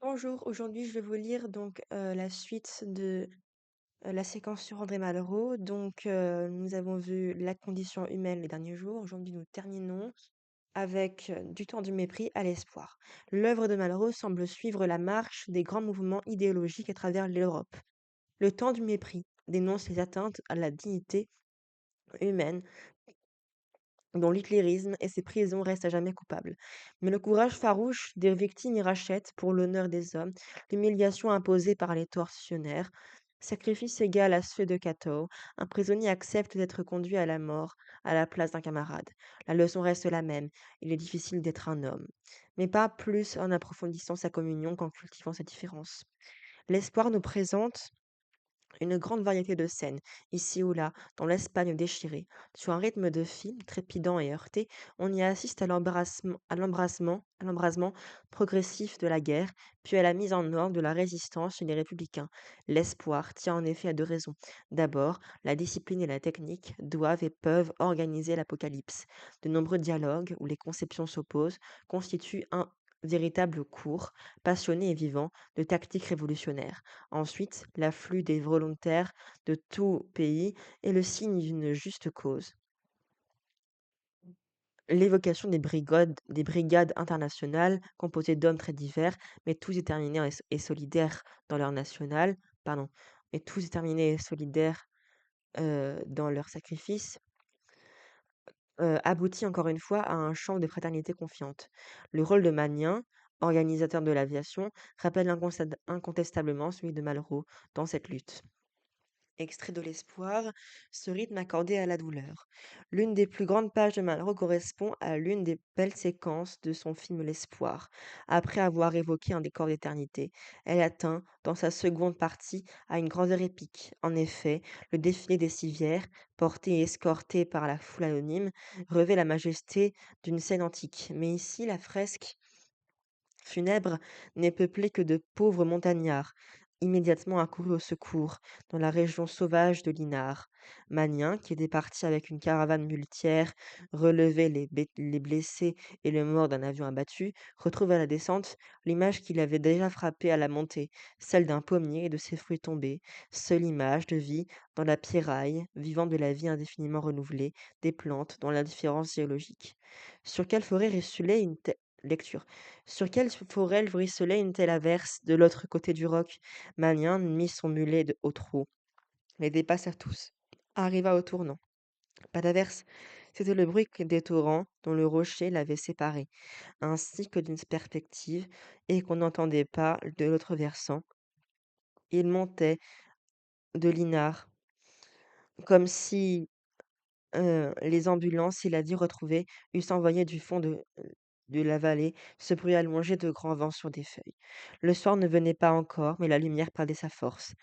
Bonjour, aujourd'hui je vais vous lire la suite de la séquence sur André Malraux. Nous avons vu la condition humaine les derniers jours. Aujourd'hui, nous terminons avec du temps du mépris à l'espoir. L'œuvre de Malraux semble suivre la marche des grands mouvements idéologiques à travers l'Europe. Le temps du mépris dénonce les atteintes à la dignité humaine dont l'hitlérisme et ses prisons restent à jamais coupables. Mais le courage farouche des victimes y rachète, pour l'honneur des hommes, l'humiliation imposée par les tortionnaires. Sacrifice égal à ceux de Cato, un prisonnier accepte d'être conduit à la mort à la place d'un camarade. La leçon reste la même, il est difficile d'être un homme. Mais pas plus en approfondissant sa communion qu'en cultivant sa différence. L'espoir nous présente une grande variété de scènes, ici ou là, dans l'Espagne déchirée. Sur un rythme de film trépidant et heurté, on y assiste à l'embrasement progressif de la guerre, puis à la mise en ordre de la résistance chez les républicains. L'espoir tient en effet à deux raisons. D'abord, la discipline et la technique doivent et peuvent organiser l'apocalypse. De nombreux dialogues, où les conceptions s'opposent, constituent un véritable cours, passionné et vivant, de tactique révolutionnaire. Ensuite, l'afflux des volontaires de tout pays est le signe d'une juste cause. L'évocation des brigades internationales composées d'hommes très divers, mais tous déterminés et solidaires dans leur national, pardon, mais tous déterminés et solidaires dans leur sacrifice, aboutit encore une fois à un champ de fraternité confiante. Le rôle de Magnien, organisateur de l'aviation, rappelle incontestablement celui de Malraux dans cette lutte. Extrait de l'espoir, ce rythme accordé à la douleur. L'une des plus grandes pages de Malraux correspond à l'une des belles séquences de son film L'Espoir. Après avoir évoqué un décor d'éternité, elle atteint, dans sa seconde partie, à une grandeur épique. En effet, le défilé des civières, porté et escorté par la foule anonyme, revêt la majesté d'une scène antique. Mais ici, la fresque funèbre n'est peuplée que de pauvres montagnards, immédiatement accourus au secours, dans la région sauvage de l'Inard. Magnien, qui était parti avec une caravane muletière, relever les blessés et le mort d'un avion abattu, retrouve à la descente l'image qui l'avait déjà frappé à la montée, celle d'un pommier et de ses fruits tombés, seule image de vie dans la pierraille, vivant de la vie indéfiniment renouvelée, des plantes dans l'indifférence géologique. Sur quelle forêt rissulait une telle lecture. Sur quelle forêt ruisselait une telle averse de l'autre côté du roc? Malien mit son mulet au trot, les dépassa tous. Arriva au tournant. Pas d'averse, c'était le bruit des torrents dont le rocher l'avait séparé, ainsi que d'une perspective, et qu'on n'entendait pas de l'autre versant. Il montait de l'Inard, comme si les ambulances, il a dit retrouvées, eussent envoyé du fond de la vallée ce bruit allongé de grands vents sur des feuilles. Le soir ne venait pas encore, mais la lumière perdait sa force.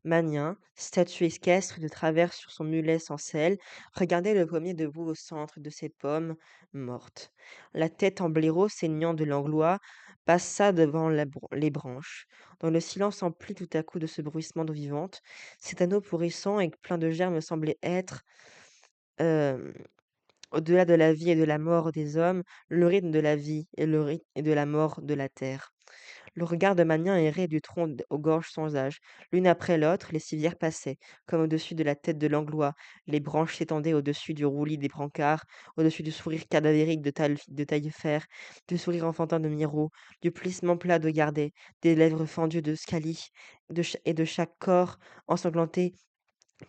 Magnin, statue équestre de travers sur son mulet sans selle, regardait le pommier debout au centre de ses pommes mortes. La tête en blaireau saignant de l'anglois passa devant les branches. Dans le silence empli tout à coup de ce bruissement d'eau vivante, cet anneau pourrissant et plein de germes semblait être Hem, au-delà de la vie et de la mort des hommes, le rythme de la vie et le rythme et de la mort de la terre. Le regard de Magnin errait du tronc aux gorges sans âge. L'une après l'autre, les civières passaient, comme au-dessus de la tête de l'Anglois. Les branches s'étendaient au-dessus du roulis des brancards, au-dessus du sourire cadavérique de Taillefer, du sourire enfantin de Miro, du plissement plat de Gardet, des lèvres fendues de Scali, et de chaque corps ensanglanté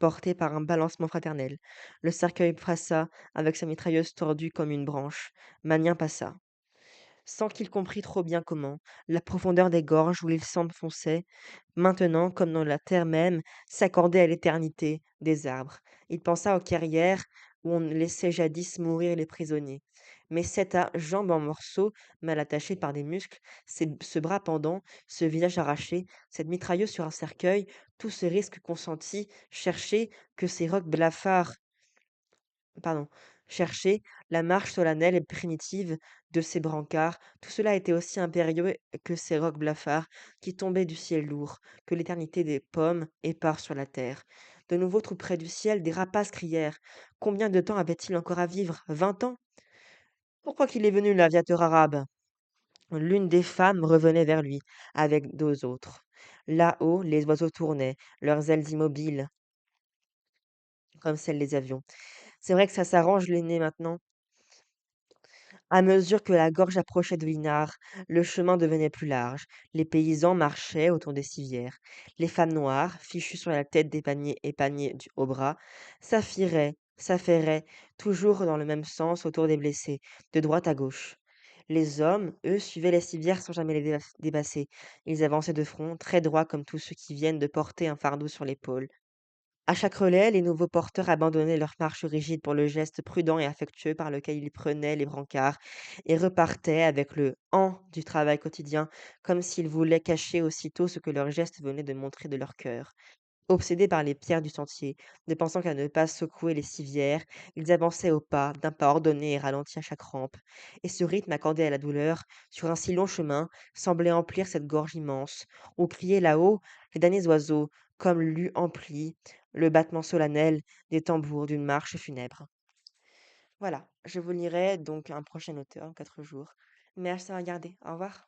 porté par un balancement fraternel. Le cercueil passa, avec sa mitrailleuse tordue comme une branche. Magnin passa, sans qu'il comprît trop bien comment, la profondeur des gorges où il s'enfonçait, maintenant, comme dans la terre même, s'accordait à l'éternité des arbres. Il pensa aux carrières où on laissait jadis mourir les prisonniers. Mais cette jambe en morceaux, mal attachée par des muscles, ce bras pendant, ce visage arraché, cette mitrailleuse sur un cercueil, tout ce risque consenti, chercher que ces rocs blafards pardon, chercher la marche solennelle et primitive de ces brancards, tout cela était aussi impérieux que ces rocs blafards qui tombaient du ciel lourd, que l'éternité des pommes épars sur la terre. De nouveau, tout près du ciel, des rapaces crièrent. Combien de temps avait-il encore à vivre? 20 ans? Pourquoi qu'il est venu, l'aviateur arabe? L'une des femmes revenait vers lui, avec 2 autres. Là-haut, les oiseaux tournaient, leurs ailes immobiles, comme celles des avions. C'est vrai que ça s'arrange l'aîné maintenant. À mesure que la gorge approchait de l'Inard, le chemin devenait plus large. Les paysans marchaient autour des civières. Les femmes noires, fichues sur la tête des paniers et paniers au bras, s'affairaient, toujours dans le même sens autour des blessés, de droite à gauche. Les hommes, eux, suivaient les civières sans jamais les dépasser. Ils avançaient de front, très droits comme tous ceux qui viennent de porter un fardeau sur l'épaule. À chaque relais, les nouveaux porteurs abandonnaient leur marche rigide pour le geste prudent et affectueux par lequel ils prenaient les brancards et repartaient avec le du travail quotidien, comme s'ils voulaient cacher aussitôt ce que leur geste venait de montrer de leur cœur. Obsédés par les pierres du sentier, ne pensant qu'à ne pas secouer les civières, ils avançaient au pas, d'un pas ordonné et ralenti à chaque rampe. Et ce rythme accordé à la douleur, sur un si long chemin, semblait emplir cette gorge immense, où criaient là-haut les damnés oiseaux, comme l'eût empli le battement solennel des tambours d'une marche funèbre. Voilà, je vous lirai donc un prochain auteur en 4 jours. Merci à regarder. Au revoir.